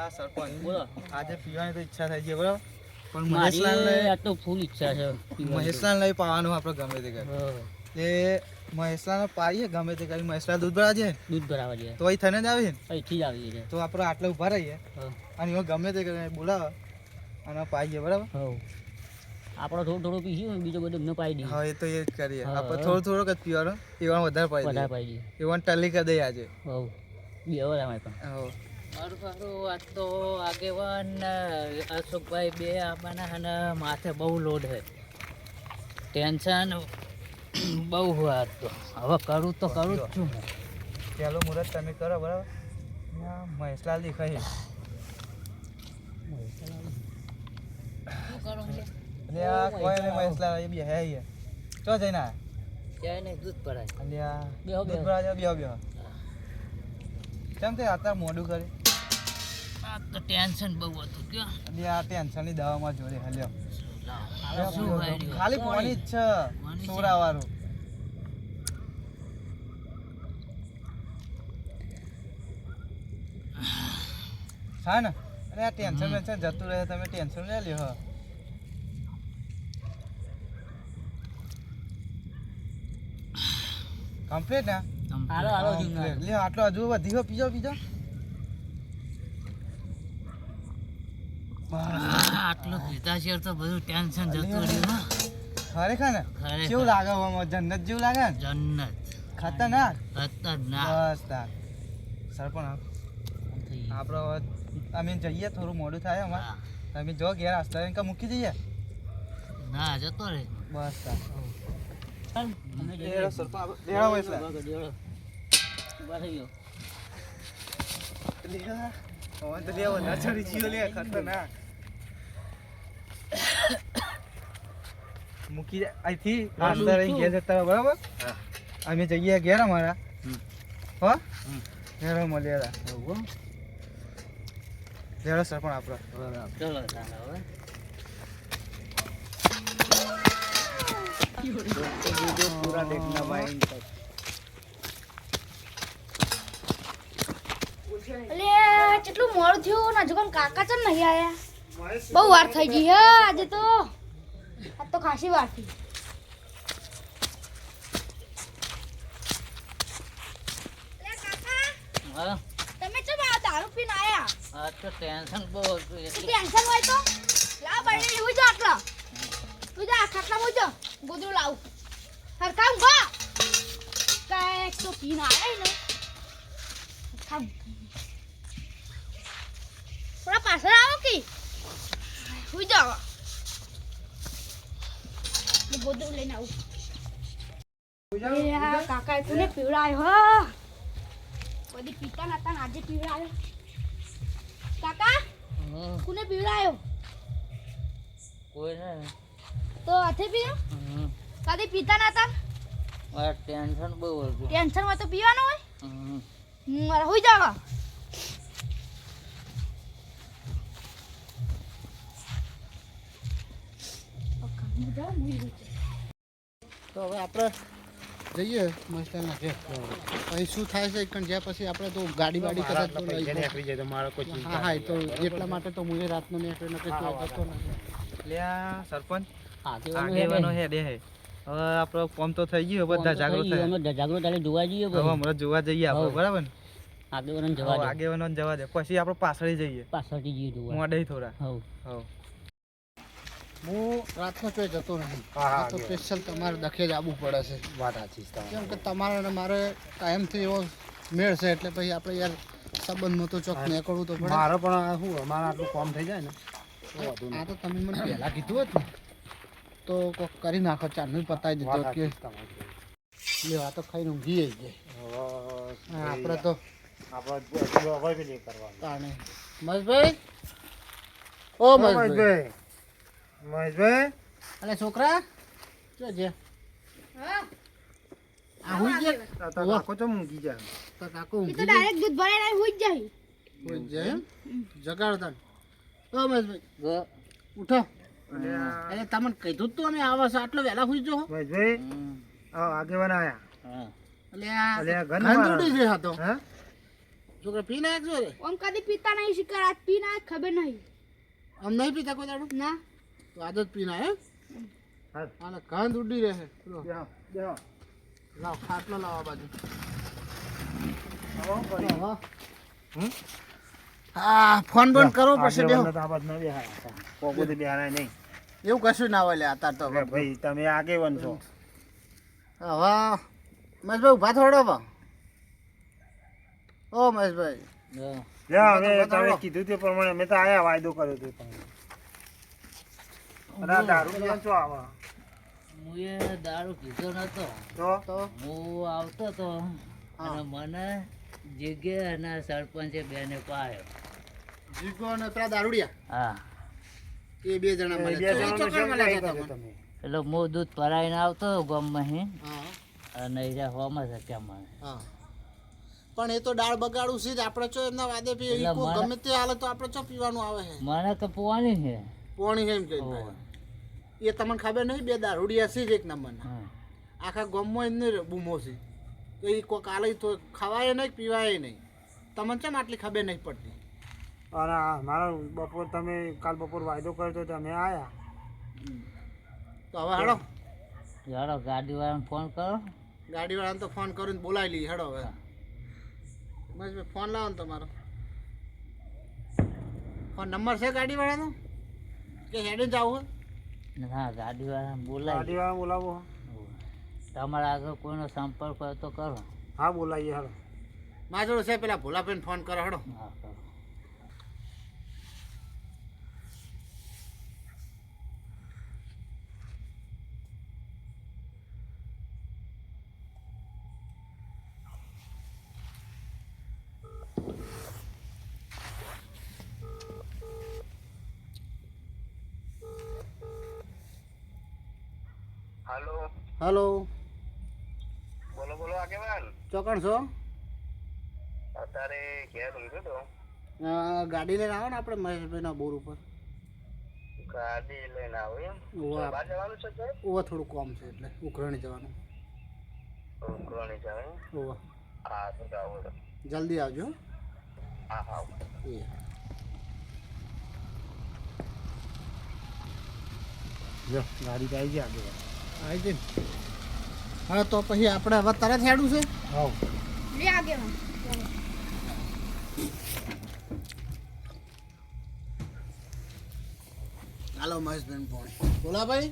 સરપંચ બોલો આજે પીવાની તો ઈચ્છા થઈ છે બરાબર પણ મારી આ તો ફૂલ ઈચ્છા છે મહેશલાલ લઈ પાવાનું આપણે ગમે તે કરી એ મહેશલાલ પાઈએ ગમે તે કરી મહેશલાલ દૂધ ભરા છે દૂધ ભરાવા જાય તો અહીં થઈને જ આવી ને અહીંથી જ આવી છે તો આપણે આટલે ઉભા રહીએ અને એમાં ગમે તે કરીને બોલાવે અને પાઈએ બરાબર હવ આપણે થોડું પીશું બીજો બધું એમને પાઈ દઈએ હા એ તો એ જ કરીએ આપણે થોડુંક જ પીવાનું પીવાનું વધારે પાઈ દઈએ એવાનું ટલી કરી દઈએ આજે હવ બેવર અમે પણ હવ મારું સારું આ તો આગેવાન અશોકભાઈ બે આપવાના અને માથે બહુ લોડ છે ટેન્શન બહુ હોય આજ તો હવે કરું તો કરું જ છું પહેલો મુહૂર્ત તમે કરો બરાબર મહેશલાલ દેખાય એટલે આ કોઈ નહીં મહેશલાલ એ બી હે ચો જઈને આ ક્યાંય નહીં દૂધ પડાય એટલે આ બેહો દૂધ ભરા બેહો કેમ તે આટલા મોડું કરે આ તો ટેન્શન બહુ હતું કે એટલે આ ટેન્શનની દવામાં જોડે હલ્યો શું હોય રહ્યું? ખાલી પાણી જ છે સોડા વાળું હા ને અરે આ ટેન્શન વેન્શન જતું રહે તમે ટેન્શન લે લ્યો હા કમ્પ્લીટ ને હાલો હાલો લે આટલો હજુ વધી ગયો પીજો પીજો આટલું પીતા છે તો બધું ટેન્શન જતું રહ્યું ખરેખર ને ખરેખર. કેવું લાગે આમાં જન્નત જેવું લાગે ને જન્નત ખતરનાક ખતરનાક બસ તાર સરપંચ આપણો અમે જઈએ થોડું મોડું થાય અમારે હા. તમે જો ઘેર આસ્તા કા મૂકી જઈએ ના જતો રે બસ તાર અમે એ સરપંચ લેવા હોય છે ઉભા થઈ ગયો લેવા હવે તો લેવો ના ચડી જીઓ લે ખતરનાક મૂકી જાય અહીંથી આસ્તા રહી ઘેર જતા રહો, બરાબર અમે જઈએ ઘેર અમારા હો ઘેર મળીએ લેડો સરપંચ આપણો ચલો હવે પૂરા દેખના માઇન્ડ અલે કેટલું મોડું થયું ના જગન કાકા ચમ નહીં આયા બહુ વાર થઈ ગઈ હે આજે તો આજ તો ખાસી વાર થઈ અલે કાકા હા તમે ચમ આ દારૂ પીને આયા આ તો ટેન્શન બહુ હતું એટલે ટેન્શન હોય તો લા બને એવું જ આટલા તું જા ખાટલા મુજો ગોદરું લાવ હરકામ ગો કાંઈક તો પીને આયા ને ખામ થોડા પાછળ આવો કે હુઈ જાવ ગોદરું લઈને આવું એ આ કાકા કોને પીવડાયો હો બધી પીતા નતા ને આજે પીવડાયો કાકા કોને પીવડાયો કોઈ ને તો હાથે પીયો કદી પીતા નતા આ ટેન્શન બહુ હતું ટેન્શન માં તો પીવાનું હોય મારા હુઈ જાવ તો હવે આપણે જઈએ મસ્તના ઘેર પછી શું થાય છે પણ જ્યાં પછી આપણે તો ગાડી વાડી કદાચ તો લઈ જાય હા હા એ તો એટલા માટે તો હું એ રાતનો નીકળે ને જતો નથી લે આ સરપંચ આગેવાનો આગેવાનો હે દે હે હવે આપણો કોમ તો થઈ ગયો બધા જાગૃત થયા જાગૃત આલે જોવા જઈએ હવે હમણાં જોવા જઈએ આપણે બરાબર ને આગેવાનો જવા દે આગેવાનો જવા દે પછી આપણે પાછળ જઈએ પાછળથી જઈએ જોવા મોડે થોડા હવ હવ હું રાતનો ચોય જતો નથી તો સ્પેશિયલ તમારે દખે જ આવવું પડે છે વાત સાચી કેમ કે તમારે અને મારે કાયમથી એવો મેળ છે એટલે પછી આપણે યાર સંબંધમાં તો ચોક નીકળવું તો પડે મારે પણ શું અમારે આટલું કામ થઈ જાય ને આ તો તમે મને પહેલા કીધું હતું ને તો કોક કરી નાખો ચાલનું પતાવી દીધો કે લે આ તો ખાઈને ઊંઘી જાય આપણે તો તાણે મહેશભાઈ ઓ મહેશભાઈ મહેશભાઈ અલે છોકરા જો જે આ હુઈ ગયા આખો તો મૂકી જાય તો કાકો એ ઊંઘી તો ડાયરેક્ટ દૂધ ભરાઈને હુઈ જ જાય હુઈ જાય જગાડતા ઓ મહેશભાઈ ઉઠો અરે તમને કીધું તું અમે આવા છે આટલો વહેલા હુઈ જો મહેશભાઈ આગેવાન આયા એટલે આ અલે આ ઘન ખાંડુડી છે આ તો હા છોકરા પી નાખ છો રે ઓમ કદી પીતા નહીં શિકાર આજ પી ના ખબર નહીં આમ નહીં પીતા કોઈ દાડો ના તો આદત પી ના હે આને કાંદ ઉડી રહે લો બેહો બેહો લાવ ખાટલો લાવ આ બાજુ આવો કરી હા હા ફોન બંધ કરવો પડશે બેહો આબાદ ન બેહાય કોકોથી બેહાય નહીં એવું કશું ના હોય લે અત્યારે તો અરે ભાઈ તમે આગેવાન છો હવે મહેશભાઈ ઉભા થોડો હવે ઓ મહેશભાઈ હા. લ્યા હવે તમે કીધું તે પ્રમાણે મેં તો આયા વાયદો કર્યો તો તમે અરે આ દારૂ પીવાનું શું આવે હું એ દારૂ પીધો નતો તો તો હું આવતો તો અને મને જગ્યા અને સરપંચે બેને પાયો જીગો અને પેલા દારૂડિયા હા એ બે જણા એ મળે બે જણાનો ચોકડ શેમ મળ્યા લઈ હતા કર્યો તમને. તમે એટલે હું દૂધ ભરાઈને આવતો ગામમાં હી હા અને એ હોમાં શક્યા મને હા પણ એ તો દાળ બગાડું છે જ આપણે ચો એમના વાદે પીએ ઈ એટલે કોઈ મારા- ગમે તે હાલે તો આપણે ચો પીવાનું આવે છે મને તો પોવાની છે પોણી એમ કહી ઓવે. એ તમને ખબર નહીં બે દારૂડિયા છે જ એક નંબરના હા. આખા ગામમાં એમને બૂમો છે તો એ કોઈ કાલે તો ખવાય નહીં પીવાય નહીં તમને કેમ આટલી ખબર નહીં પડતી અને આ મારો બપોર તમે કાલ બપોર વાયદો કર્યો તો તમે આયા તો હવે હેડો જાડો ગાડીવાળાને ફોન કરો ગાડીવાળાને તો ફોન કરીને બોલાવી લઈએ હેડો હવે બસ ફોન લાવો ને તમારો ફોન નંબર છે ગાડીવાળાનો કે હેડે જ આવું હા ગાડીવાળાને બોલાવી ગાડીવાળા બોલાવો તમારા આગળ કોઈનો સંપર્ક હોય તો કરો હા બોલાવીએ હાલો મારા જોડે છે પેલા ભોલાભાઈને ફોન કરો હેડો હા કરો હલો બોલો બોલો આગેવાન ચોકણ છો અત્યારે ઘેર ઊંઘ્યો તો ગાડી લઈને આવો ને આપણે મહેશભાઈના બોર ઉપર ગાડી લઈને આવો એમ ઓવા બહાર જવાનું છે કે ઓવા થોડું કોમ છે એટલે ઉખરણી જવાનું ઉઘરાણી જવાનું ઓવા હા તો આવો તો. જલ્દી આવજો હો. હા હા એ જો ગાડી તો આવી ગયા આગેવાન આવી જઈને હા તો પછી આપણે હવે તરત હેડું છે આવો લે આગેવાન હાલો મહેશભાઈ ફોન ભોલાભાઈ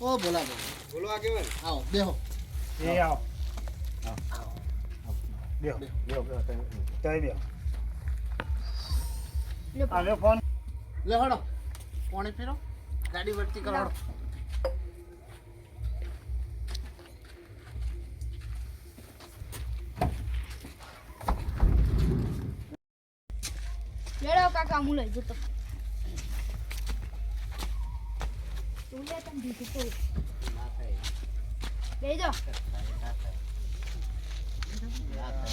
ઓ ભોલાભાઈ બોલો આગેવાન આવો બેહો એ આવો બેહો બેહો બેહો તમે બેહો લે આલે ફોન લે હડો પાણી પીરો ગાડી વળતી કરો હડો લેડો કાકા હું લઈ જતો તું લે તમ દીધું તો લઈ જાઓ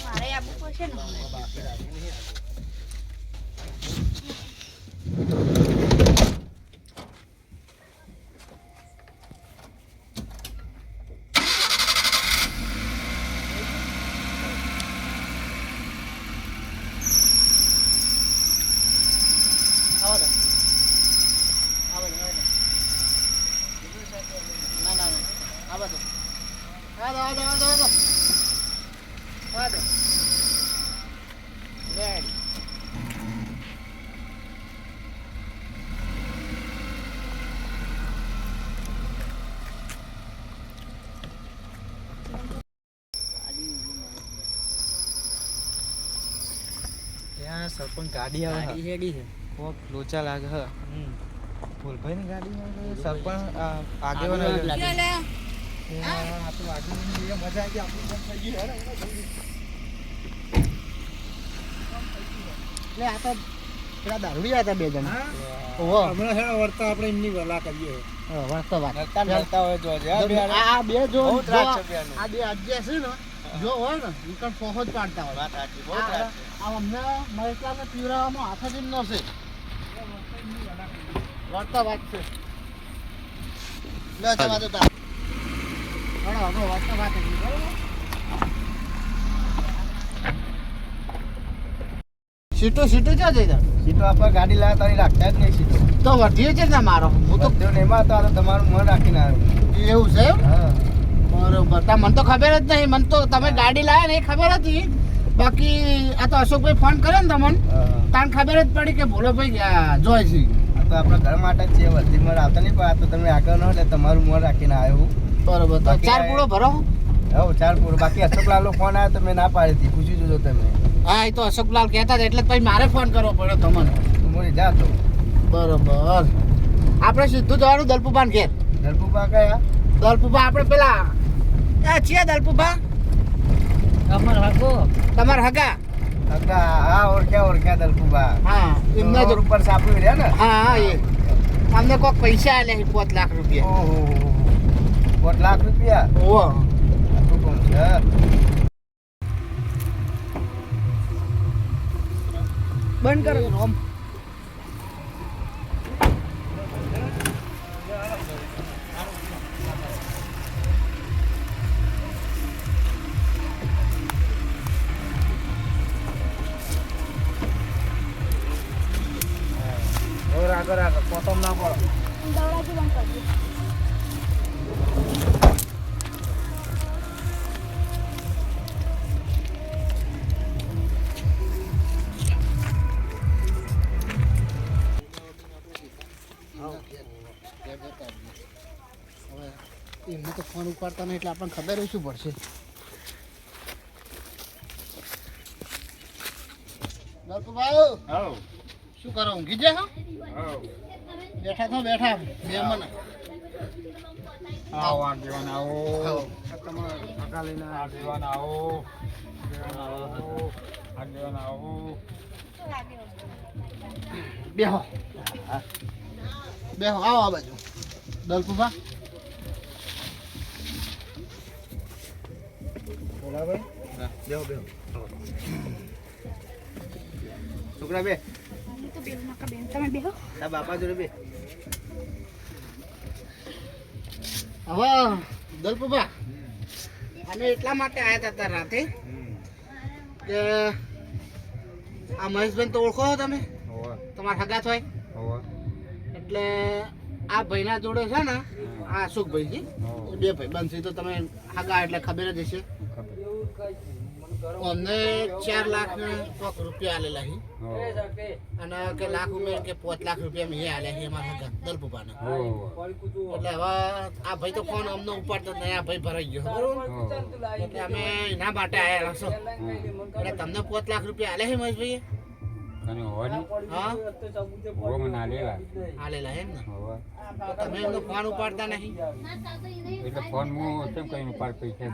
મારે આપવું પડશે ને આવો તો આવો તો ના ના આવો તો આવો રેડી ત્યાં સરપંચ ગાડી આવે ગાડી રેડી છે કોક લોચા લાગે હ ભૂલભાઈ ની ગાડી આવે સરપંચ આગેવાન આગેવાન લાગે. લે આપણું આગેવાન મજા આવી ગઈ આપણું કામ થઈ ગયું લે આ તો પેલા દારૂડિયા હતા બે જણા હા ઓહો હમણાં હેડો વર્તા આપણે એમની વલા કરીએ વાસ્તવ વાત મળતા હોય તો આ બે જો બહુ ત્રાસ જો છે બેનું. આ બે અજ્ઞા છે ને જો હોય ને નીકળ પહોંચ પાડતા હોય આ અમને મહેશલાલને પીવડાવવામાં હાથ જ એમનો છે વાર્તા વાત છે લે જવા દો તાર હમણાં વાર્તા વાત હતી બરોબર સીટો ક્યાં જઈ સીટો આપણે ગાડી લાવ્યા તારી રાખતા જ નહીં સીટો. તો વધીએ છે ને મારો હું તો બધો નહીં એમાં તો આ તો તમારું મન રાખીને આવ્યો. એવું છે એમ? હા બરોબર તા મને તો ખબર જ નહીં મને તો તમે ગાડી લાવ્યા ને એ ખબર હતી બાકી આ તો અશોકભાઈ ફોન કર્યો ને તમને હા. તાન ખબર જ પડી કે ભોલો ભાઈ જોઈ છે આ તો આપણા ઘર માટે જ છે વર્ધી મન આવતા નહીં પણ આ તો તમે આગળ નો એટલે તમારું મન રાખીને આવ્યો. બરોબર તો બાકી 4 પૂળો ભરો હવે 4 પૂરો બાકી અશોકલાલનો ફોન આવ્યો તો મેં ના પાડી હતી પૂછી જોજો તમે. હા એ તો અશોકલાલ કહેતા હતા એટલે જ પછી મારે ફોન કરવો પડ્યો તમને તો મોરી જાતો બરોબર આપણે સીધું જવાનું દલપુબાન ઘેર દલપુબા કયા દલપુબા આપણે પેલા છીએ દલપુબા અમાર હાકો તમાર હગા હા ઓળખ્યા દલપુબા. હા એમના રોડ જ ઉપર સાપડી રહ્યા ને. હા હા એ અમને કોઈક પૈસા આલ્યા છે 5 લાખ રૂપિયા ઓહો 5 લાખ રૂપિયા ઓહો આટલું કોણ છે? બંધ કરો રોમ આગળ પોતમ ના પડો. દવડાજી બંધ કરજો. હવે એમને તો ફોન ઉપાડતા નહીં એટલે આપણને ખબર હોય શું પડશે આવો શું કરો ઊંઘી જાય આવો બેઠા તો બેઠા મહેમાન આવો આગેવાન આવો તમારા કાકા લઈને આગેવાન આવો આગેવાન આવો બેહો બેહો આવો આ બાજુ દલપુભા બરાબર બેહો છોકરા બે હું તો બેહું નકા બેન તમે બેહો. તારા બાપા જોડે બે. હવે દલપુભા અમે એટલા માટે આવ્યા હતા રાતે કે આ મહેશભાઈ તો ઓળખો છો તમે તમારા હગા થાય એટલે આ ભાઈના જોડે છે ને આ અશોકભાઈ છે બે ભાઈ બનશે તો તમે હગા એટલે ખબર જ હશે અમને 4 લાખ ને કોક રૂપિયા આલેલા છે અને કે લાખ ઉમેર કે 5 લાખ રૂપિયા મેં આલ્યા છે અમારા હગા દલપુભાને એટલે હવે આ ભાઈ તો ફોન અમને ઉપાડતો જ નહીં આ ભાઈ ભરાઈ ગયો બરોબર એટલે અમે એના માટે આવેલા છો એટલે તમને 5 લાખ રૂપિયા આલ્યા છે મહેશભાઈએ હા આલેલા એમ ને તો તમે એમનો ફોન ઉપાડતા નહીં એટલે ફોન હું કેમ કઈ ઉપાડ પૈસા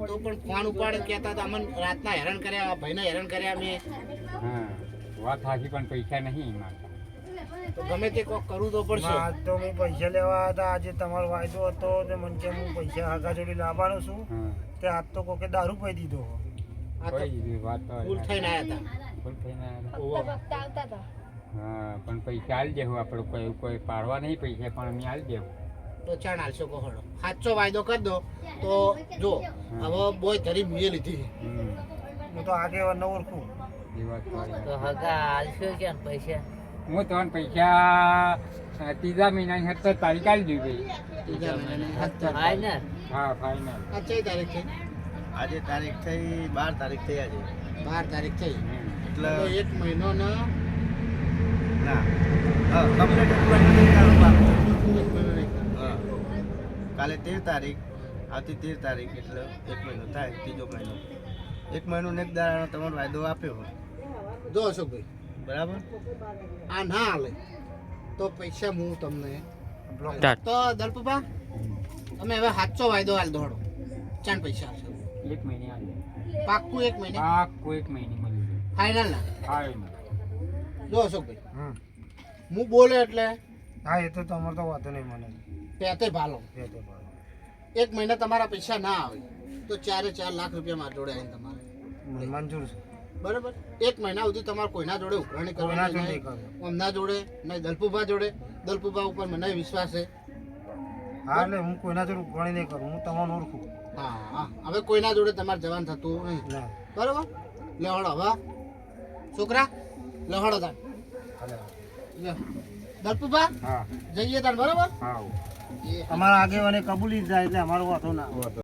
તો પણ ફોન ઉપાડે કહેતા હતા અમને રાતના હેરાન કર્યા આ ભાઈને હેરાન કર્યા મેં હા વાત સાચી પણ પૈસા નહીં મારતા તો ગમે તે કોક કરવું તો પડશે આજ તો હું પૈસા લેવા હતા આજે તમારો વાયદો હતો તો મને કે હું પૈસા આગા જોડી લાવવાનો છું હા તે આજ તો કોકે દારૂ પી દીધો. આ તો કોઈ વાત તો ભૂલ થઈને આવ્યા હતા ભૂલ થઈને આવ્યા. ઓહો. વખતે આવતા હતા. હા પણ પૈસા આલી દેવું આપણે કોઈ પાડવા નહીં પૈસા પણ અમે આલી દેવું તો ચાણ હાલશો કહો સાચો વાયદો કરી દો તો જો હવે બોય ધરી મુએ લીધી હું તો આગેવાન ન ઓળખું. એ વાત તો હગા આલશો ક્યાં પૈસા હું તમને પૈસા 3 મહિનાની 17 તારીખ આલી દીધી ત્રીજા મહિનાની 17 હાય ને હા ફાઇનલ આ કઈ તારીખ છે આજે તારીખ થઈ 12 તારીખ થઈ આજે 12 તારીખ થઈ એટલે તો 1 મહિનો ને ના હા કમ્પ્લીટ એક મહિનો બાકી. 1 મહિનો નહીં. હા કાલે 13 તારીખ આવતી 13 તારીખ એટલે 1 મહિનો થાય ત્રીજો મહિનો 1 મહિનો ને 1 દાડાનો તમારો વાયદો આપ્યો હોય જો અશોકભાઈ બરાબર. આ ના હાલે તો પૈસા હું તમને તો દલપુભા તમે હવે સાચો વાયદો હાલ દોડો ચાણ પૈસા આવશે 1 મહિને આલી પાક્કું 1 મહિને પાક્કું 1 મહિને મળી જાય ફાઇનલ ના ફાઇનલ જો અશોકભાઈ હું બોલે એટલે હા એ તો તમારે તો વાંધો નહીં મને પેતે ભાલો એ તો બરાબર. 1 મહિના તમારા પૈસા ના આવે તો 4 લાખ રૂપિયા મારા જોડે આવીને તમારે મને મંજૂર છે. બરાબર 1 મહિના સુધી તમારે કોઈના જોડે ઉઘરાણી કોઈના કરવાની જોડે નહીં. કરવું. અમના જોડે નહીં દલપુભા જોડે દલપુભા ઉપર મને વિશ્વાસ છે હા એટલે હું કોઈના જોડે ઉઘરાણી નહીં કરું હું તમને ઓળખું. હા હા હવે કોઈના જોડે તમારે જવાનું થતું નહીં ના બરાબર લે હળો હવે છોકરા લહડો તાન દલપુભા હા જઈએ તાન બરોબર હા એ અમારા આગેવાને કબૂલી જ જાય એટલે અમારો વાંધો ના